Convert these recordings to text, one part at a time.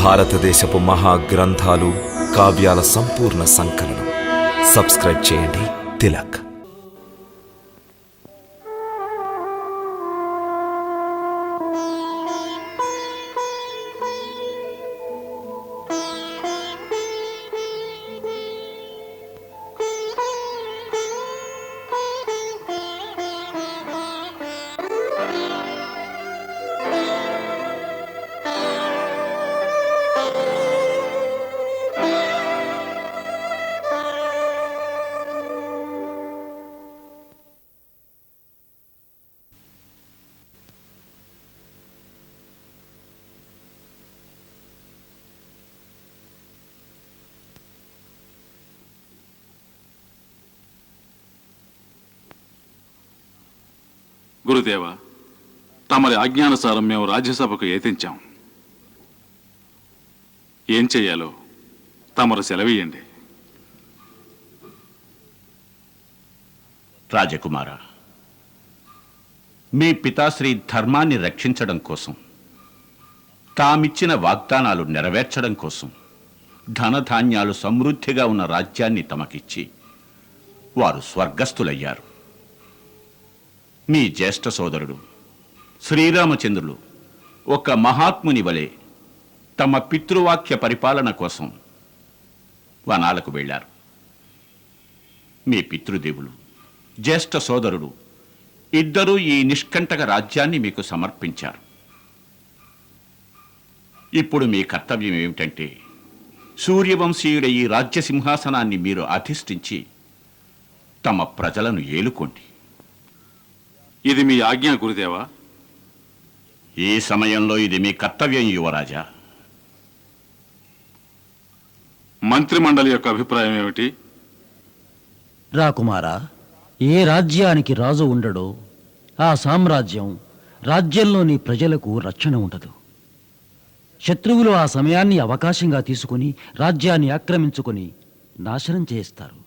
భారతదేశపు మహా గ్రంథాలు, కావ్యాల సంపూర్ణ సంకలనం. సబ్స్క్రైబ్ చేయండి తిలక్. గురుదేవ, తమరి ఆజ్ఞానుసారం మేము రాజ్యసభకు ఏతించాం. ఏం చెయ్యాలో తమరు సెలవీయండి. రాజకుమార, మీ పితాశ్రీ ధర్మాన్ని రక్షించడం కోసం, తామిచ్చిన వాగ్దానాలు నెరవేర్చడం కోసం ధనధాన్యాలు సమృద్ధిగా ఉన్న రాజ్యాన్ని తమకిచ్చి వారు స్వర్గస్థులయ్యారు. మీ జ్యేష్ఠ సోదరుడు శ్రీరామచంద్రులు ఒక మహాత్ముని వలె తమ పితృవాక్య పరిపాలన కోసం వనాలకు వెళ్ళారు. మీ పితృదేవులు, జ్యేష్ఠ సోదరుడు ఇద్దరూ ఈ నిష్కంటక రాజ్యాన్ని మీకు సమర్పించారు. ఇప్పుడు మీ కర్తవ్యం ఏమిటంటే, సూర్యవంశీయుడ ఈ రాజ్య సింహాసనాన్ని మీరు అధిష్ఠించి తమ ప్రజలను ఏలుకోండి. ఇది మీ ఆజ్ఞ గురుదేవా. ఈ సమయంలో ఇది మీ కర్తవ్యం యువరాజా. మంత్రిమండలి యొక్క అభిప్రాయం ఏమిటి? రాకుమారా, ఏ రాజ్యానికి రాజు ఉండడో ఆ సామ్రాజ్యం, రాజ్యంలోని ప్రజలకు రక్షణ ఉండదు. శత్రువులు ఆ సమయాన్ని అవకాశంగా తీసుకుని రాజ్యాన్ని ఆక్రమించుకొని నాశనం చేస్తారు.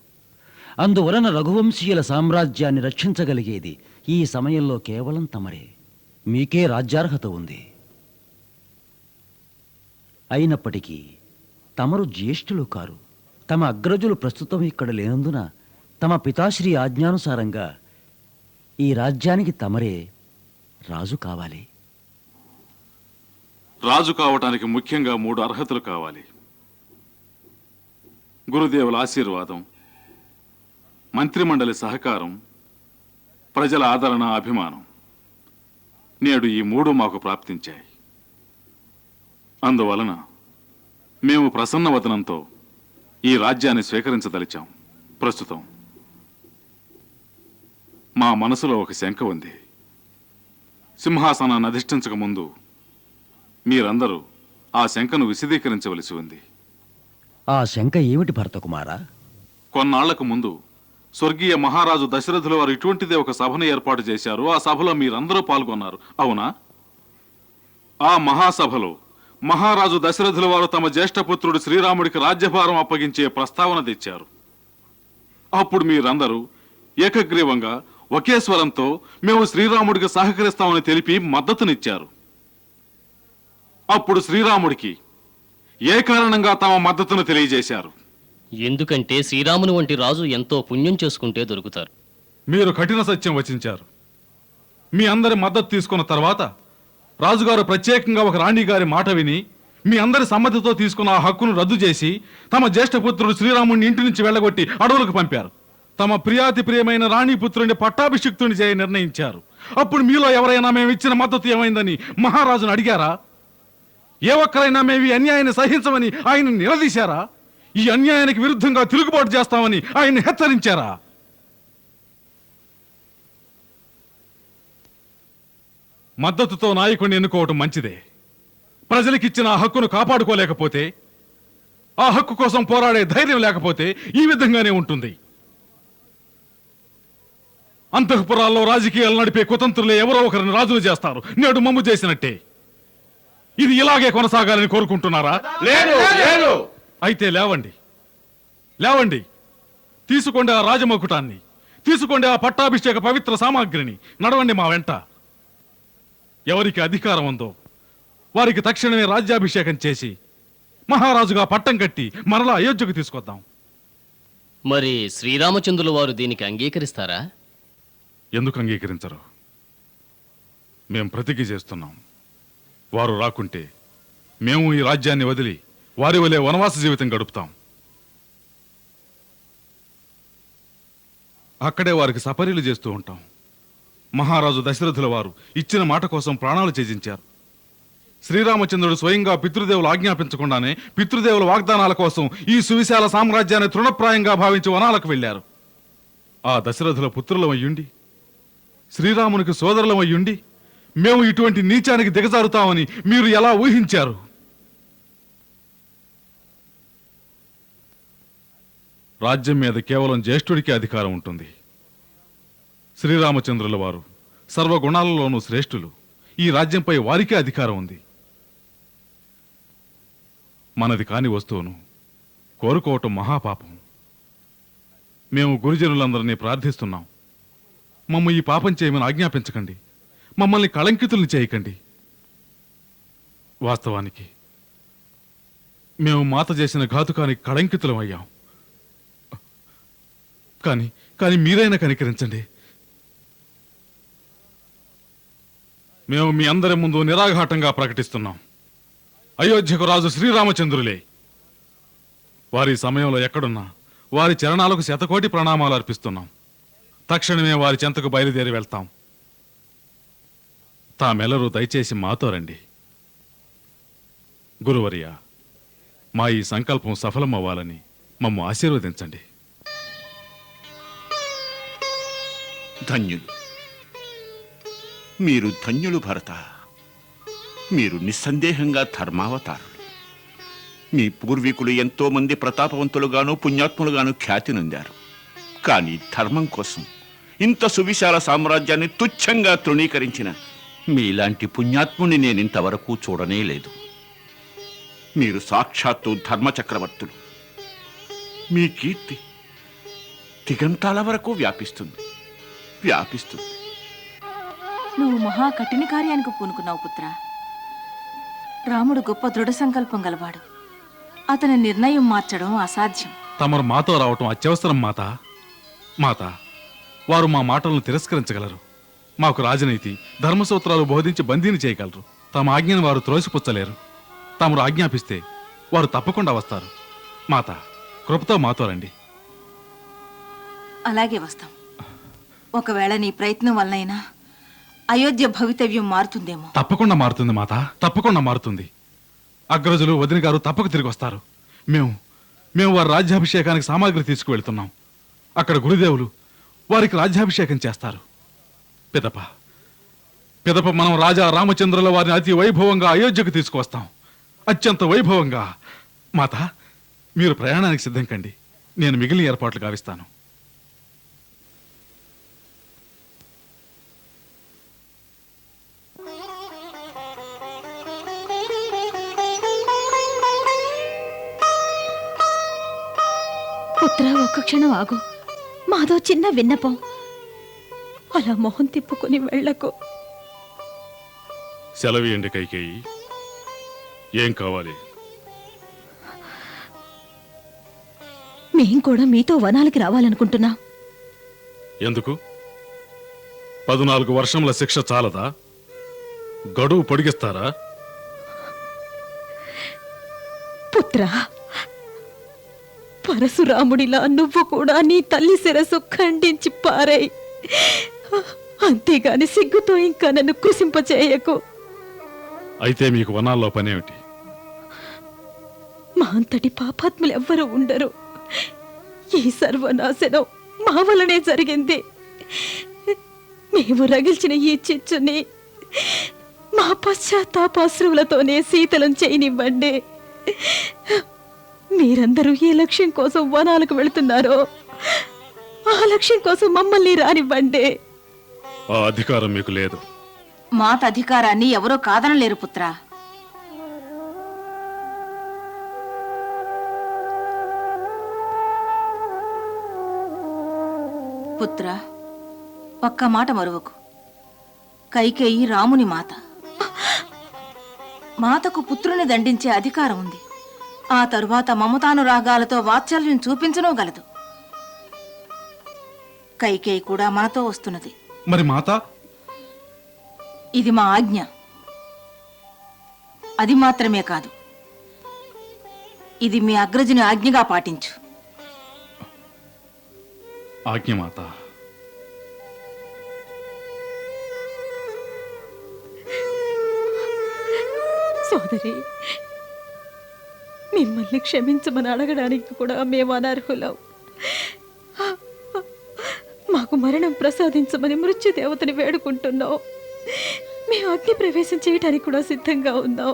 అందువలన రఘువంశీయుల సామ్రాజ్యాన్ని రక్షించగలిగేది ఈ సమయంలో కేవలం తమరే. మీకే రాజ్యార్హత ఉంది. అయినప్పటికీ తమరు జ్యేష్ఠులు కారు. తమ అగ్రజులు ప్రస్తుతం ఇక్కడ లేనందున తమ పితాశ్రీ ఆజ్ఞానుసారంగా ఈ రాజ్యానికి తమరే రాజు కావాలి. రాజు కావటానికి ముఖ్యంగా 3 అర్హతలు కావాలి. గురుదేవుల ఆశీర్వాదం, మంత్రిమండలి సహకారం, ప్రజల ఆదరణ, అభిమానం. నేడు ఈ 3 మాకు ప్రాప్తించాయి. అందువలన మేము ప్రసన్న వదనంతో ఈ రాజ్యాన్ని స్వీకరించదలిచాం. ప్రస్తుతం మా మనసులో ఒక శంక ఉంది. సింహాసనాన్ని అధిష్ఠించక ముందు మీరందరూ ఆ శంకను విశదీకరించవలసి ఉంది. ఆ శంక ఏమిటి భరతకుమారా? కొన్నాళ్లకు ముందు స్వర్గీయ మహారాజు దశరథుల వారు ఇటువంటిదే ఒక సభను ఏర్పాటు చేశారు. ఆ సభలో మీరందరూ పాల్గొన్నారు, అవునా? ఆ మహాసభలో మహారాజు దశరథుల వారు తమ జ్యేష్ఠపుత్రుడు శ్రీరాముడికి రాజ్యభారం అప్పగించే ప్రస్తావన తెచ్చారు. అప్పుడు మీరందరూ ఏకగ్రీవంగా ఒకే స్వరంతో మేము శ్రీరాముడికి సహకరిస్తామని తెలిపి మద్దతునిచ్చారు. అప్పుడు శ్రీరాముడికి ఏ కారణంగా తమ మద్దతును తెలియజేశారు? ఎందుకంటే శ్రీరాముని వంటి రాజు ఎంతో పుణ్యం చేసుకుంటే దొరుకుతారు. మీరు కఠిన సత్యం వచించారు. మీ అందరి మద్దతు తీసుకున్న తర్వాత రాజుగారు ప్రత్యేకంగా ఒక రాణి గారి మాట విని మీ అందరి సమ్మతితో తీసుకున్న ఆ హక్కును రద్దు చేసి తమ జ్యేష్ఠపుత్రుడు శ్రీరాముడిని ఇంటి నుంచి వెళ్ళగొట్టి అడవులకు పంపారు. తమ ప్రియాతి ప్రియమైన రాణిపుత్రుడిని పట్టాభిషిక్తుని చేయ నిర్ణయించారు. అప్పుడు మీలో ఎవరైనా మేము ఇచ్చిన మద్దతు ఏమైందని మహారాజును అడిగారా? ఏ ఒక్కరైనా మేము ఈ అన్యాయాన్ని సహించమని ఆయన నిలదీశారా? ఈ అన్యాయానికి విరుద్ధంగా తిరుగుబాటు చేస్తామని ఆయన హెచ్చరించారా? మద్దతుతో నాయకుడిని ఎన్నుకోవటం మంచిదే. ప్రజలకిచ్చిన ఆ హక్కును కాపాడుకోలేకపోతే, ఆ హక్కు కోసం పోరాడే ధైర్యం లేకపోతే ఈ విధంగానే ఉంటుంది. అంతఃపురాల్లో రాజకీయాలు నడిపే కుతంత్రులే ఎవరో ఒకరిని రాజులు చేస్తారు. నేడు మమ్ము చేసినట్టే. ఇది ఇలాగే కొనసాగాలని కోరుకుంటున్నారా? లేదు. అయితే లేవండి, లేవండి. తీసుకోండి ఆ రాజమకుటాన్ని, తీసుకోండి ఆ పట్టాభిషేక పవిత్ర సామాగ్రిని, నడవండి మా వెంట. ఎవరికి అధికారం ఉందో వారికి తక్షణమే రాజ్యాభిషేకం చేసి మహారాజుగా పట్టం కట్టి మరలా అయోధ్యకు తీసుకొద్దాం. మరి శ్రీరామచంద్రుల వారు దీనికి అంగీకరిస్తారా? ఎందుకు అంగీకరించరు? మేం ప్రతిజ్ఞ చేస్తున్నాం. వారు రాకుంటే మేము ఈ రాజ్యాన్ని వదిలి వారి వలె వనవాస జీవితం గడుపుతాం. అక్కడే వారికి సపర్యలు చేస్తూ ఉంటాం. మహారాజు దశరథుల వారు ఇచ్చిన మాట కోసం ప్రాణాలు త్యజించారు. శ్రీరామచంద్రుడు స్వయంగా పితృదేవులు ఆజ్ఞాపించకుండానే పితృదేవుల వాగ్దానాల కోసం ఈ సువిశాల సామ్రాజ్యాన్ని తృణప్రాయంగా భావించి వనాలకు వెళ్లారు. ఆ దశరథుల పుత్రులమయ్యుండి, శ్రీరామునికి సోదరులమయ్యుండి మేము ఇటువంటి నీచానికి దిగజారుతామని మీరు ఎలా ఊహించారు? రాజ్యం మీద కేవలం జ్యేష్ఠుడికి అధికారం ఉంటుంది. శ్రీరామచంద్రుల వారు సర్వగుణాలలోనూ శ్రేష్ఠులు. ఈ రాజ్యంపై వారికే అధికారం ఉంది. మనది కాని వస్తువును కోరుకోవటం మహాపాపం. మేము గురుజనులందరినీ ప్రార్థిస్తున్నాం. మమ్మ ఈ పాపం చేయమని ఆజ్ఞాపించకండి. మమ్మల్ని కళంకితుల్ని చేయకండి. వాస్తవానికి మేము మాత చేసిన ఘాతుకానికి కళంకితులం అయ్యాం. కానీ మీరైనా కనికరించండి. మేము మీ అందరి ముందు నిరాఘాటంగా ప్రకటిస్తున్నాం, అయోధ్యకు రాజు శ్రీరామచంద్రులే. వారి సమయంలో ఎక్కడున్నా వారి చరణాలకు శతకోటి ప్రణామాలు అర్పిస్తున్నాం. తక్షణమే వారి చెంతకు బయలుదేరి వెళ్తాం. తామెల్లరూ దయచేసి మాతో రండి. గురువర్య, మా ఈ సంకల్పం సఫలమవ్వాలని మమ్ము ఆశీర్వదించండి. ధన్యులు, మీరు ధన్యులు భరత. మీరు నిస్సందేహంగా ధర్మావతారులు. మీ పూర్వీకులు ఎంతో మంది ప్రతాపవంతులుగాను పుణ్యాత్ములుగాను ఖ్యాతి నొందారు. కానీ ధర్మం కోసం ఇంత సువిశాల సామ్రాజ్యాన్ని తుచ్చంగా తృణీకరించిన మీలాంటి పుణ్యాత్ముని నేనింతవరకు చూడనే లేదు. మీరు సాక్షాత్తు ధర్మచక్రవర్తులు. మీ కీర్తి దిగంతాల వరకు వ్యాపిస్తుంది. నువ్వు మహా కఠిన కార్యానికి పూనుకున్నావు పుత్ర. రాముడు గొప్ప దృఢ సంకల్పం గలవాడు. అతని నిర్ణయం మార్చడం అసాధ్యం. తమరు మాతో రావటం అత్యవసరం మాత. వారు మా మాటలను తిరస్కరించగలరు. మాకు రాజనీతి ధర్మసూత్రాలు బోధించి బందీని చేయగలరు. తమ ఆజ్ఞను వారు త్రోసిపుచ్చలేరు. తమరు ఆజ్ఞాపిస్తే వారు తప్పకుండా వస్తారు. మాత, కృపతో మాతో రండి. అలాగే వస్తాం. ఒకవేళ నీ ప్రయత్నం వల్లైనా అయోధ్య భవితవ్యం మారుతుందేమో. తప్పకుండా మారుతుంది మాత, తప్పకుండా మారుతుంది. అగ్రజులు వదిన గారు తప్పక తిరిగి వస్తారు. మేము వారి రాజ్యాభిషేకానికి సామాగ్రి తీసుకువెళ్తున్నాం. అక్కడ గురుదేవులు వారికి రాజ్యాభిషేకం చేస్తారు. పిదప మనం రాజా రామచంద్రుల వారిని అతి వైభవంగా అయోధ్యకు తీసుకువస్తాం. అత్యంత వైభవంగా. మాత, మీరు ప్రయాణానికి సిద్ధం కండి. నేను మిగిలిన ఏర్పాట్లు గావిస్తాను. పుత్ర, ఒక్క క్షణం ఆగు. మాదో చిన్న విన్నపం. అలా మొహం తిప్పుకొని వెళ్ళకు. సెలవియండి కైకేయి. ఏం కావాలి? మేం కూడా మీతో వనాలకి రావాలనుకుంటున్నాం. ఎందుకు? 14 వర్షముల శిక్ష చాలదా? గడువు పొడిగిస్తారా? పుత్ర, పరశురాముడిలా నువ్వు కూడా నీ తల్లి శిరస్సు ఖండించి పారాయి. అంతేగాని సిగ్గుతో ఇంకా నన్ను కుసింపచేయకు. అయితే మీకు వనాల్లో పనేమిటి? మా అంతటి పాపాత్ములు ఎవ్వరూ ఉండరు. ఈ సర్వనాశనం మా వలనే జరిగింది. మేము రగిల్చిన ఈ చిచ్చుని మా పశ్చాత్తాపాశ్రువులతోనే శీతలం చేయనివ్వండి. మీరందరూ ఏ లక్ష్యం కోసం వనాలకు వెళుతున్నారో ఆ లక్ష్యం కోసం మమ్మల్ని రానివ్వండి. ఆ అధికారం మీకు లేదు. మాత అధికారాన్ని ఎవరో కాదనలేరు పుత్ర. పుత్ర, ఒక్క మాట మరువకు. కైకేయి రాముని మాత. మాతకు పుత్రుని దండించే అధికారం ఉంది. ఆ తరువాత మమతానురాగాలతో వాత్సల్యం చూపించనూ గలదు. కైకేయి కూడా మనతో వస్తున్నది. మరి మాత? ఇది మా ఆజ్ఞ. అది మాత్రమే కాదు, ఇది మీ అగ్రజుని ఆజ్ఞగా పాటించు. ఆజ్ఞ మాత. సోదరి, మిమ్మల్ని క్షమించమని అడగడానికి కూడా మేము అనర్హులం. మాకు మరణం ప్రసాదించమని మృత్యుదేవతని వేడుకుంటున్నాం. మేము అగ్ని ప్రవేశం చేయడానికి కూడా సిద్ధంగా ఉన్నాం.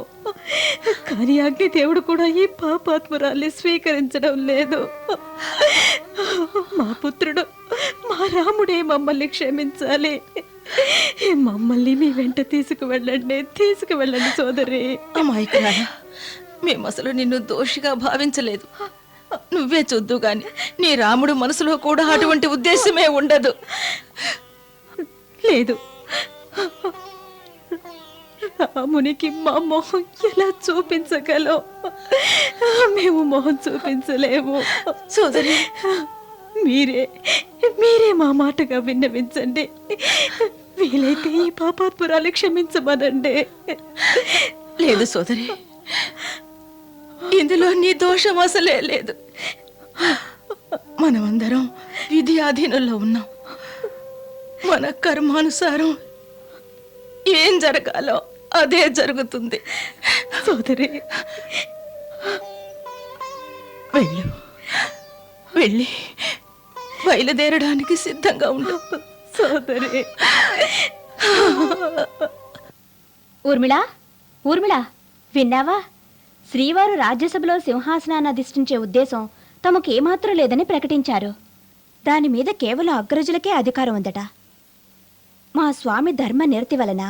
కానీ అగ్నిదేవుడు కూడా ఈ పాపాత్మురాల్ని స్వీకరించడం లేదు. మా పుత్రుడు, మా రాముడే మమ్మల్ని క్షమించాలి. మమ్మల్ని మీ వెంట తీసుకువెళ్ళండి సోదరి. అమాయకురాలా, మేము అసలు నిన్ను దోషిగా భావించలేదు. నువ్వే చూద్దు గాని నీ రాముడు మనసులో కూడా అటువంటి ఉద్దేశమే ఉండదు. లేదు, రామునికి మా మొహం ఎలా చూపించగలం? మేము మొహం చూపించలేము. సోదరి, మీరే మా మాటగా విన్నవించండి. వీలైతే ఈ పాపాత్మురాలు క్షమించమనండి. లేదు సోదరి, ఇందులో నీ దోషం అసలే లేదు. మనమందరం విధి ఆధీనంలో ఉన్నాం. మన కర్మానుసారం ఏం జరగాలో అదే జరుగుతుంది. సోదరి, వెళ్ళి బయలుదేరడానికి సిద్ధంగా ఉండు. సోదరి. ఊర్మిళ, విన్నావా? శ్రీవారు రాజ్యసభలో సింహాసనాన్ని అధిష్ఠించే ఉద్దేశం తమకేమాత్రం లేదని ప్రకటించారు. దాని మీద కేవలం అగ్రజులకే అధికారం ఉందట. మా స్వామి ధర్మ నిరతి వలన,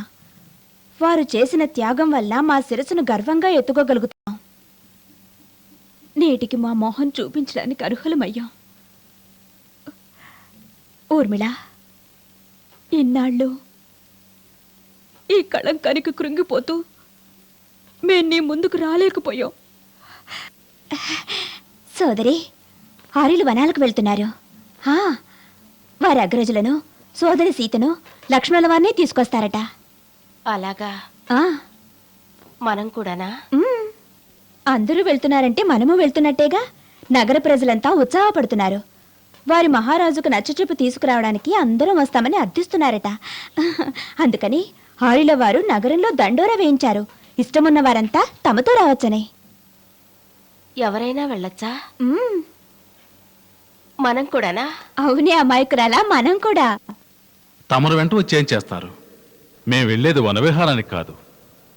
వారు చేసిన త్యాగం వల్ల మా శిరస్సును గర్వంగా ఎత్తుకోగలుగుతాం. నేటికి మా మోహం చూపించడానికి అర్హులమయ్యాం. ఊర్మిళ, ఇన్నాళ్ళు ఈ కళంకానికి కృంగిపోతూ మేము నీ ముందుకు రాలేకపోయాం. సోదరి, ఆర్యులు వనాలకు వెళ్తున్నారు. వారి అగ్రజులను, సోదరి సీతను, లక్ష్మణుల వారిని తీసుకొస్తారట. అలాగా? మనం కూడానా? అందరూ వెళ్తున్నారంటే మనము వెళ్తున్నట్టేగా. నగర ప్రజలంతా ఉత్సాహపడుతున్నారు. వారి మహారాజుకు నచ్చచెప్పు తీసుకురావడానికి అందరూ వస్తామని అర్థిస్తున్నారట. అందుకని ఆర్యుల వారు నగరంలో దండోరా వేయించారు. ఇష్టమున్న వారంతా తమతో రావచ్చని. ఎవరైనా వెళ్ళొచ్చా? మనం కూడానా? అవునే అమాయకురాలా, మనం కూడా. తమరు వెంట వచ్చి ఏం చేస్తారు? మేం వెళ్ళేది వనవిహారానికి కాదు,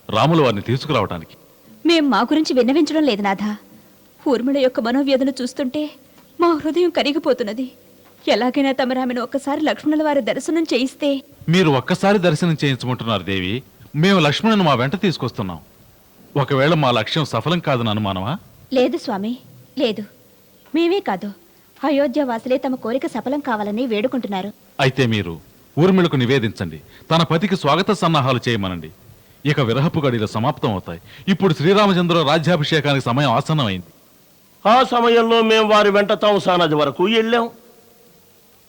రాముల వారిని తీసుకురావటానికి. మేం మా గురించి విన్నవించడం లేదు నాథ. ఊర్మిళ యొక్క మనోవ్యధను చూస్తుంటే మా హృదయం కరిగిపోతున్నది. ఎలాగైనా తమరామెను ఒక్కసారి లక్ష్మణుల వారి దర్శనం చేయిస్తే. మీరు ఒక్కసారి దర్శనం చేయించమంటున్నారు దేవి. మేము లక్ష్మణుని మా వెంట తీసుకొస్తున్నాం. ఒకవేళ మా లక్ష్యం సఫలం కాదని అనుమానమా? లేదు స్వామి, లేదు. మేమే కాదు, అయోధ్య వాసులే తమ కోరిక సఫలం కావాలని వేడుకుంటున్నారు. అయితే మీరు ఊర్మిళకు నివేదించండి. తన పతికి స్వాగత సన్నాహాలు చేయమనండి. ఇక విరహపు గడియలు సమాప్తం అవుతాయి. ఇప్పుడు శ్రీరామచంద్ర రాజ్యాభిషేకానికి సమయం ఆసన్నమైంది. ఆ సమయంలో మేము వారి వెంట తంసా నది వరకు వెళ్ళాం.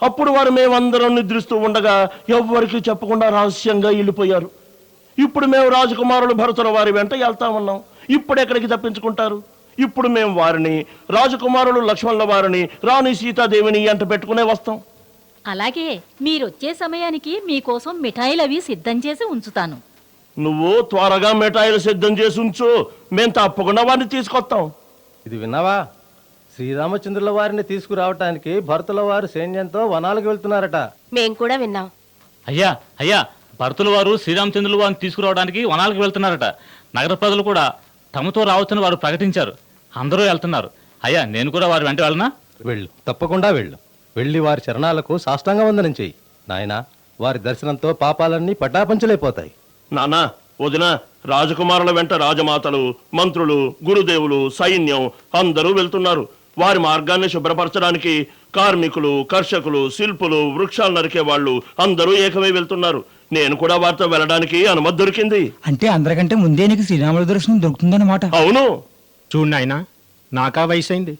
అప్పుడు వారు మేమందరం నిద్రిస్తూ ఉండగా ఎవ్వరికి చెప్పకుండా రహస్యంగా వెళ్ళిపోయారు. ఇప్పుడు మేము రాజకుమారులు భరతుల వారి వెంట వెళ్తామన్నాం. ఇప్పుడు ఎక్కడికి తప్పించుకుంటారు? ఇప్పుడు మేము వారిని, రాజకుమారులు లక్ష్మణుల వారిని, రాణి సీతాదేవిని ఎంట పెట్టుకునే వస్తాం. అలాగే మీరొచ్చే సమయానికి మీకోసం మిఠాయిలు అవి సిద్ధం చేసి ఉంచుతాను. నువ్వు త్వరగా మిఠాయిలు సిద్ధం చేసి ఉంచు. మేము తప్పకుండా వారిని తీసుకొస్తాం. ఇది విన్నావా? శ్రీరామచంద్రుల వారిని తీసుకురావటానికి భరతుల వారు సైన్యంతో వనాలకు వెళ్తున్నారట. మేం కూడా విన్నాం. అయ్యా, భరతుల వారు శ్రీరామచంద్రుల వారిని తీసుకురావడానికి వనాలకు వెళ్తున్నారట. నగర ప్రజలు కూడా తమతో రావచ్చని వారు ప్రకటించారు. అందరూ వెళ్తున్నారు. అయ్యా, నేను కూడా వారి వెంట వెళ్ళనా? వెళ్ళు, తప్పకుండా వెళ్ళు. వెళ్ళి వారి చరణాలకు సాష్టాంగ వందనం చెయ్యి. నాయనా, వారి దర్శనంతో పాపాలన్నీ పటాపంచలైపోతాయి. నానా, వదిన, రాజకుమారుల వెంట రాజమాతలు, మంత్రులు, గురుదేవులు, సైన్యం అందరూ వెళ్తున్నారు. వారి మార్గాన్ని శుభ్రపరచడానికి కార్మికులు, కర్షకులు, శిల్పులు, వృక్షాలు నరికే వాళ్ళు అందరూ ఏకమై వెళ్తున్నారు. నేను కూడా వారితో వెళ్ళడానికి అనుమతి దొరికింది. అంటే అందరికంటే ముందే నీకు శ్రీరాముల దర్శనం దొరుకుతుందన్నమాట. అవును. చూడండి ఆయన, నాకా వయసు అయింది.